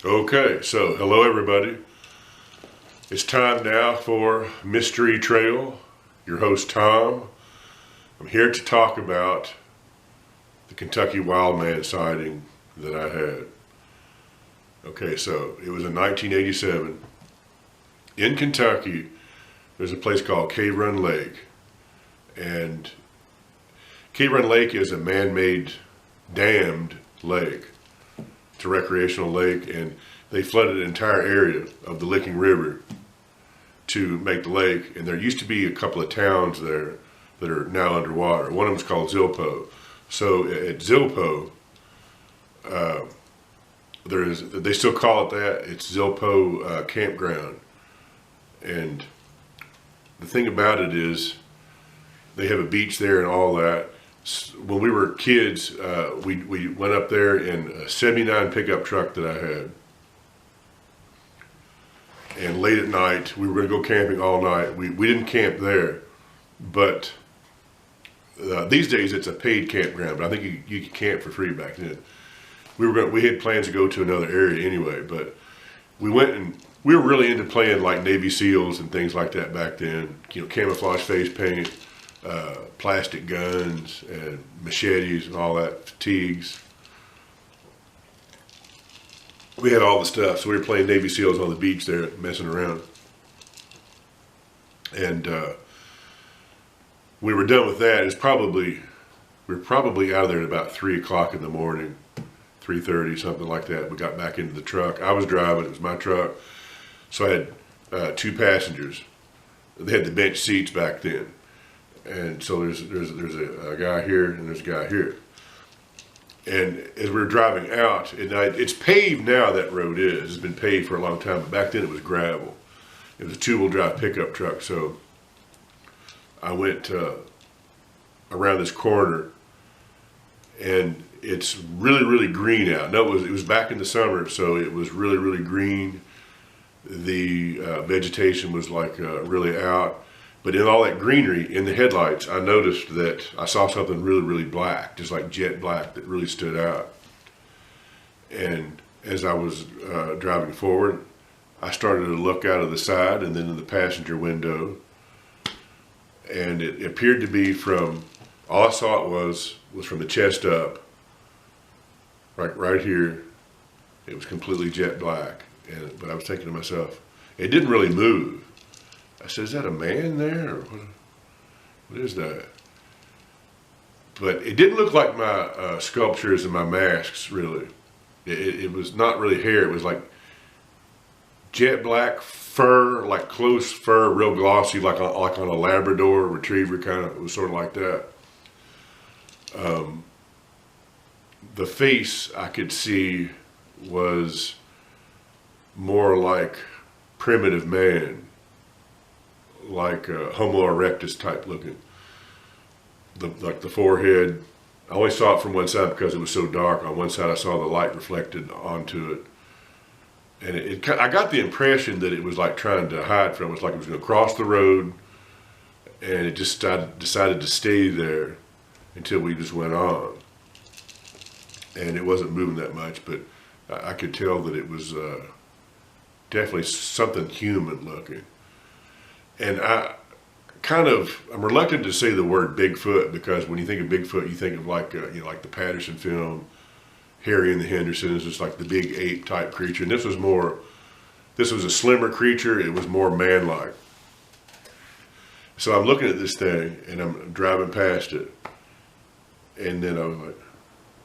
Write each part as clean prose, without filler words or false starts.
Okay, so hello everybody. It's time now for Mystery Trail. Your host Tom. I'm here to talk about the Kentucky Wildman sighting that I had. Okay, so it was in 1987. In Kentucky, there's a place called Cave Run Lake. And Cave Run Lake is a man-made dammed lake. It's a recreational lake, and they flooded an entire area of the Licking River to make the lake. And there used to be a couple of towns there that are now underwater. One of them is called Zilpo. So at Zilpo, they still call it that. It's Zilpo campground. And the thing about it is they have a beach there and all that. When we were kids, we went up there in a '79 pickup truck that I had. And late at night, we were going to go camping all night. We didn't camp there, but these days it's a paid campground. But I think you could camp for free back then. We had plans to go to another area anyway, but we went and we were really into playing like Navy SEALs and things like that back then. You know, camouflage face paint, plastic guns and machetes and all that, fatigues. We had all the stuff, so we were playing Navy SEALs on the beach there, messing around. And we were done with that. We were probably out of there at about 3 o'clock in the morning, 3:30, something like that. We got back into the truck. I was driving, it was my truck. So I had two passengers. They had the bench seats back then. And so there's a guy here and there's a guy here. And as we were driving out, and it's paved now, that road is. It's been paved for a long time, but back then it was gravel. It was a two-wheel drive pickup truck. So I went around this corner, and it's really, really green out. No, it was back in the summer, so it was really, really green. The vegetation was like really out. But in all that greenery, in the headlights, I noticed that I saw something really, really black, just like jet black, that really stood out. And as I was driving forward, I started to look out of the side and then in the passenger window. And it appeared to be all I saw it was from the chest up, right here. It was completely jet black. But I was thinking to myself, it didn't really move. I said, is that a man there? Or what is that? But it didn't look like my sculptures and my masks, really. It was not really hair. It was like jet black fur, like close fur, real glossy, like on a Labrador retriever kind of. It was sort of like that. The face I could see was more like primitive man, like Homo erectus type looking. Like the forehead, I only saw it from one side because it was so dark. On one side I saw the light reflected onto it. And I got the impression that it was like trying to hide from us, like it was going to cross the road, and it just decided to stay there until we just went on. And it wasn't moving that much, but I could tell that it was definitely something human looking. And I'm reluctant to say the word Bigfoot, because when you think of Bigfoot, you think of like like the Patterson film, Harry and the Hendersons, just like the big ape type creature. And this was a slimmer creature. It was more man-like. So I'm looking at this thing and I'm driving past it. And then I was like,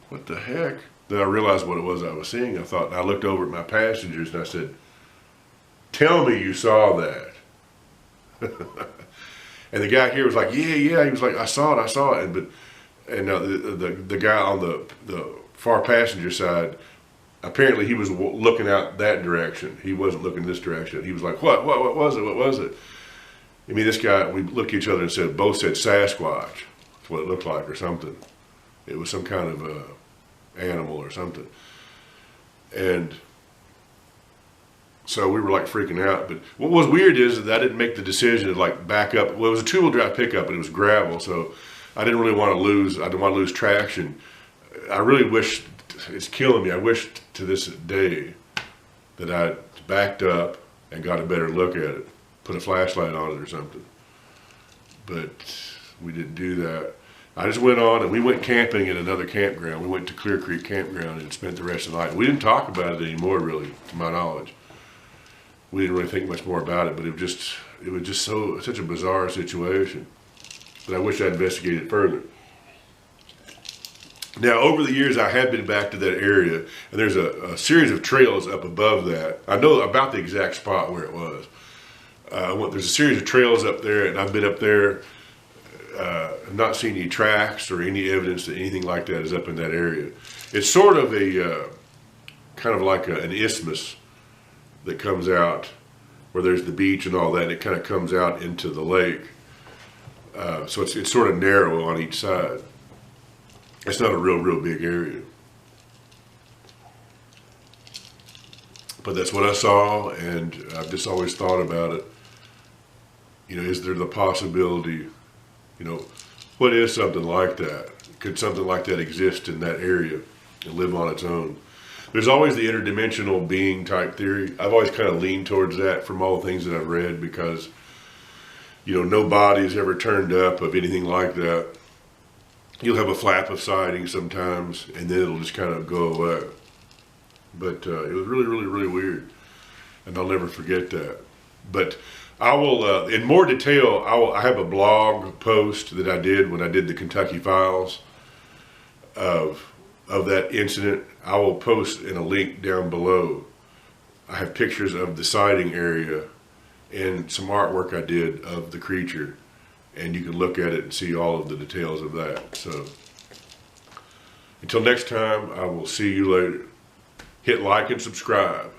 what the heck? Then I realized what it was I was seeing. I looked over at my passengers and I said, tell me you saw that. And the guy here was like, yeah. He was like, I saw it. And the guy on the far passenger side, apparently he was looking out that direction. He wasn't looking this direction. He was like, what was it? I mean, this guy, we looked at each other and both said Sasquatch. That's what it looked like, or something. It was some kind of animal or something. And so we were like freaking out. But what was weird is that I didn't make the decision to like back up. Well, it was a two-wheel drive pickup and it was gravel, so I didn't want to lose traction. I really wish, it's killing me, I wish to this day that I backed up and got a better look at it, put a flashlight on it or something. But we didn't do that. I just went on and we went camping at another campground. We went to Clear Creek Campground and spent the rest of the night. We didn't talk about it anymore, really, to my knowledge. We didn't really think much more about it, but it was just such a bizarre situation that I wish I'd investigated further. Now, over the years, I have been back to that area, and there's a series of trails up above that. I know about the exact spot where it was. There's a series of trails up there, and I've been up there, not seen any tracks or any evidence that anything like that is up in that area. It's sort of a, kind of like an isthmus that comes out where there's the beach and all that, and it kind of comes out into the lake. So it's sort of narrow on each side. It's not a real big area. But that's what I saw, and I've just always thought about it. You know, is there the possibility, you know, what is something like that? Could something like that exist in that area and live on its own? There's always the interdimensional being type theory. I've always kind of leaned towards that from all the things that I've read, because, you know, no body's ever turned up of anything like that. You'll have a flap of sightings sometimes, and then it'll just kind of go away. But it was really weird, and I'll never forget that. But I will, in more detail, I have a blog post that I did when I did the Kentucky Files of that incident. I will post in a link down below. I have pictures of the sighting area and some artwork I did of the creature, and you can look at it and see all of the details of that. So until next time, I will see you later. Hit like and subscribe.